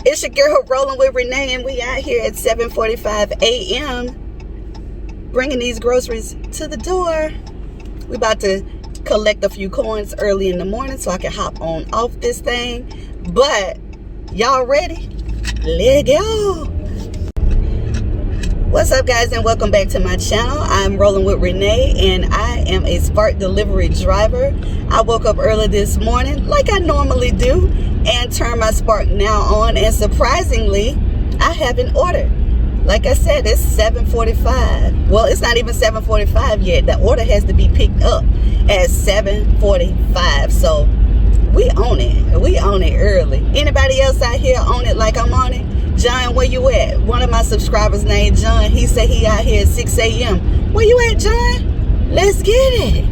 It's your girl Rolling with Renee, and we out here at 7:45 a.m. bringing these groceries to the door. We about to collect a few coins early in the morning so I can hop on off this thing. But y'all ready? Let's go. What's up, guys, and welcome back to my channel. I'm Rolling with Renee, and I am a Spark delivery driver. I woke up early this morning like I normally do and turned my Spark Now on, and surprisingly I haven't ordered. Like I said, it's 7:45. Well, it's not even 7:45 yet. The order has to be picked up at 7:45. So we own it. We own it early. Anybody else out here own it like I'm on it? John, where you at? One of my subscribers named John, he said he out here at 6 a.m. Where you at, John? Let's get it.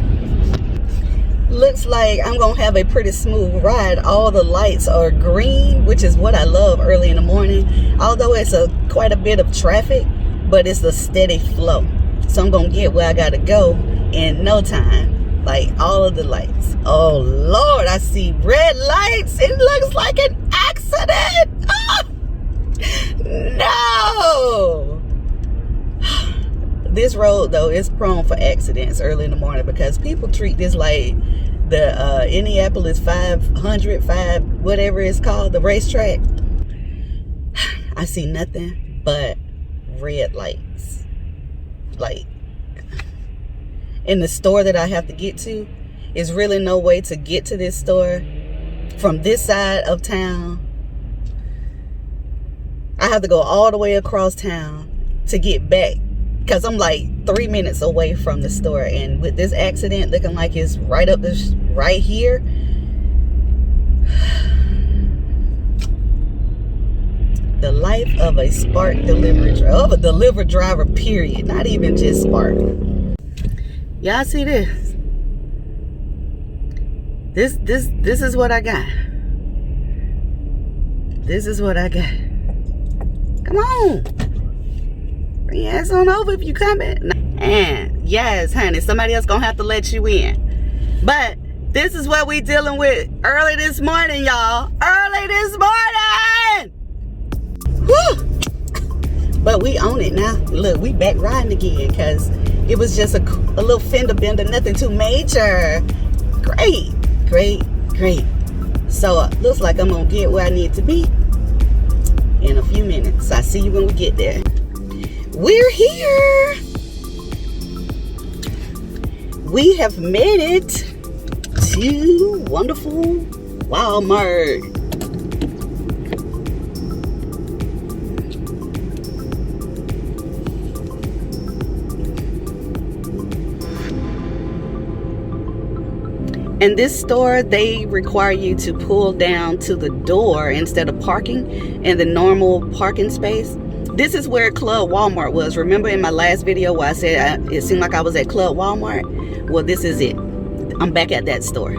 Looks like I'm gonna have a pretty smooth ride. All the lights are green, which is what I love early in the morning. Although it's quite a bit of traffic, but it's a steady flow. So I'm gonna get where I gotta go in no time. Like all of the lights. Oh Lord, I see red lights. It looks like an accident. Ah! No. This road though is prone for accidents early in the morning because people treat this like the Indianapolis 500, whatever it's called, the racetrack. I see nothing but red lights. Like, in the store that I have to get to, is really no way to get to this store from this side of town. I have to go all the way across town to get back because I'm like 3 minutes away from the store, and with this accident looking like it's right up this right here, the life of a Spark delivery driver, of a delivery driver, period, not even just Spark. Y'all see this? This is what I got. This is what I got. Come on. Bring your ass on over if you coming. And yes, honey, somebody else gonna have to let you in. But this is what we dealing with early this morning, y'all. Early this morning. Whew. But we own it now. Look, we back riding again because it was just a little fender bender, nothing too major. Great, great, great. So looks like I'm gonna get where I need to be in a few minutes. I see you when we get there. We're here. We have made it to wonderful Walmart. In this store, they require you to pull down to the door instead of parking in the normal parking space. This is where Club Walmart was. Remember in my last video where I said it seemed like I was at Club Walmart? Well, this is it. I'm back at that store.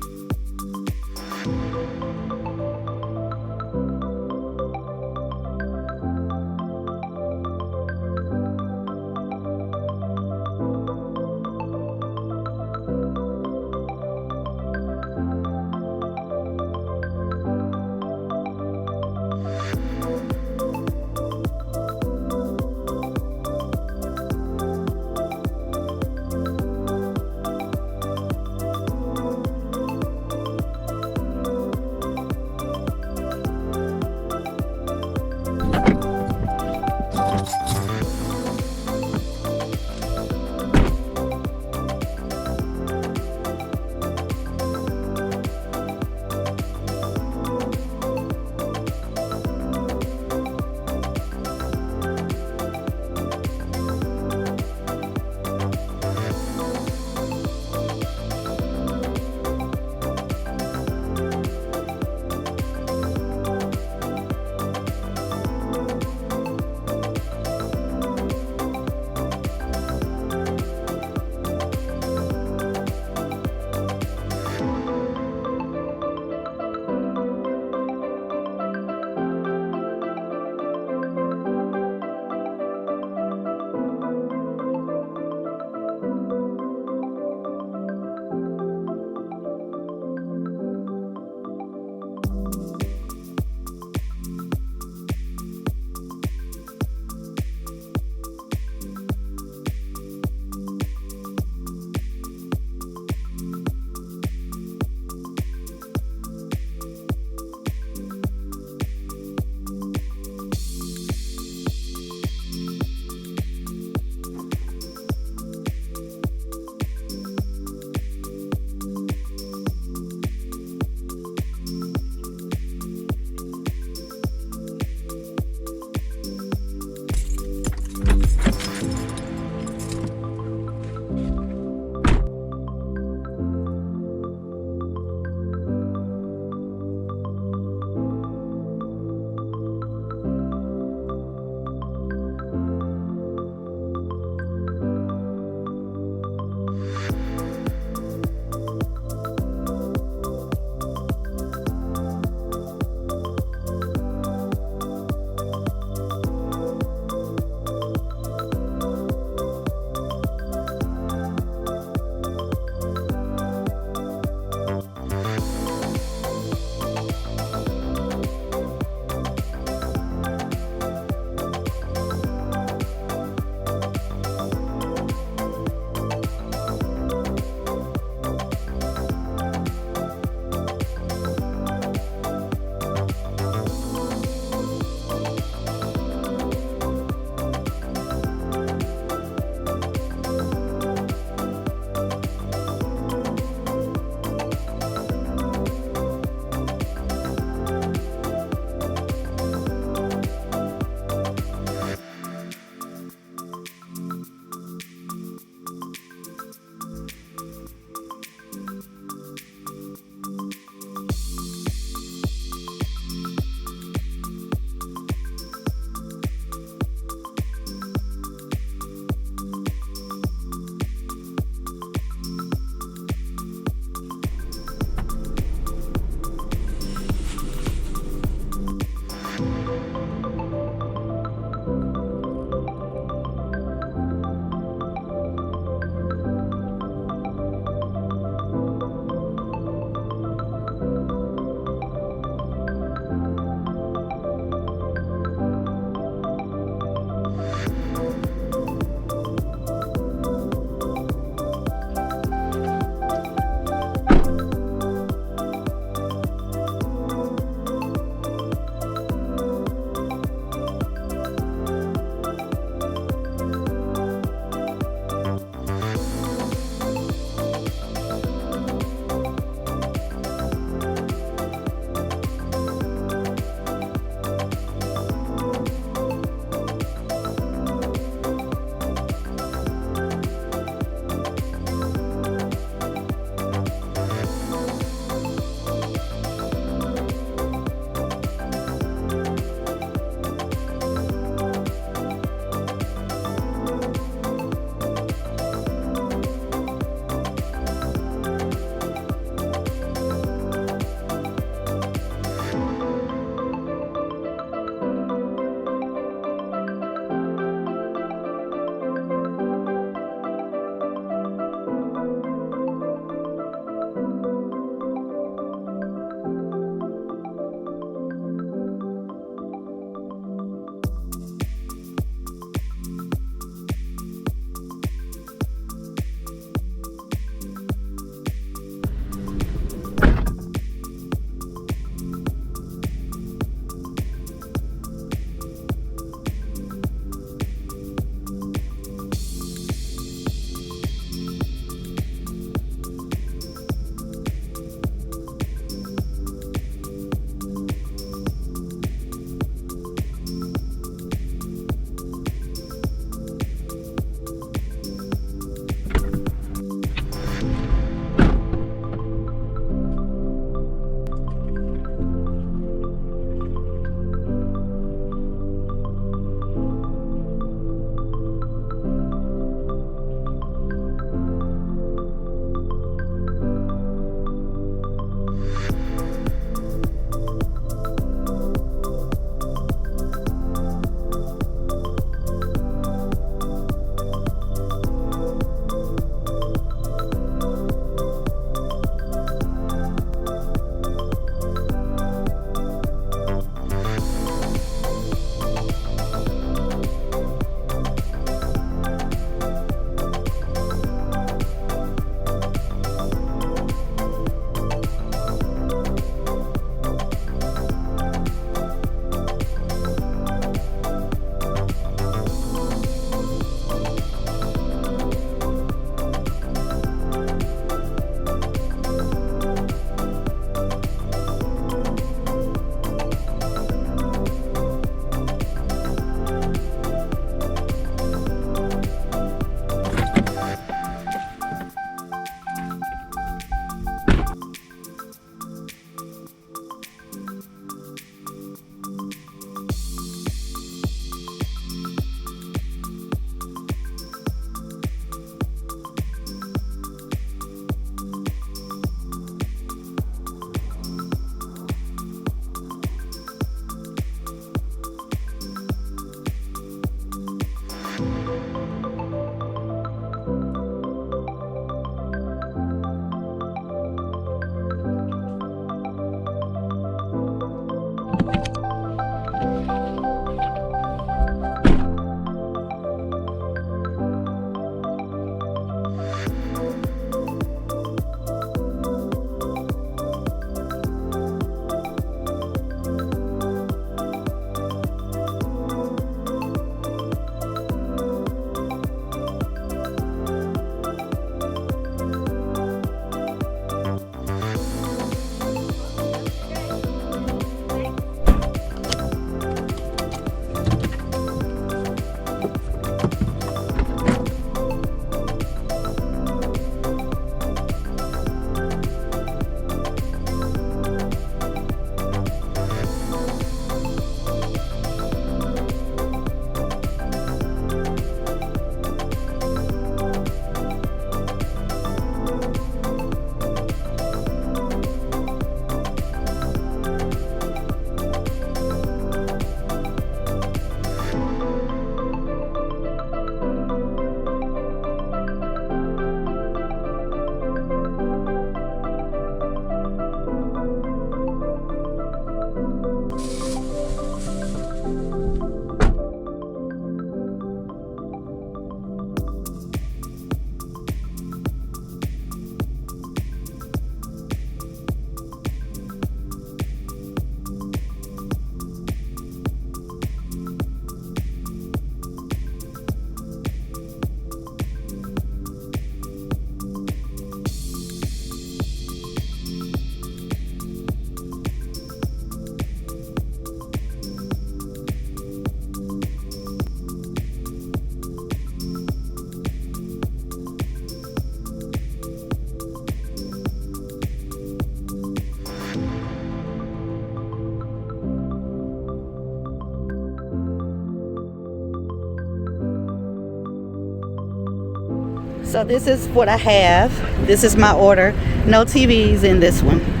So this is what I have. This is my order. No TVs in this one.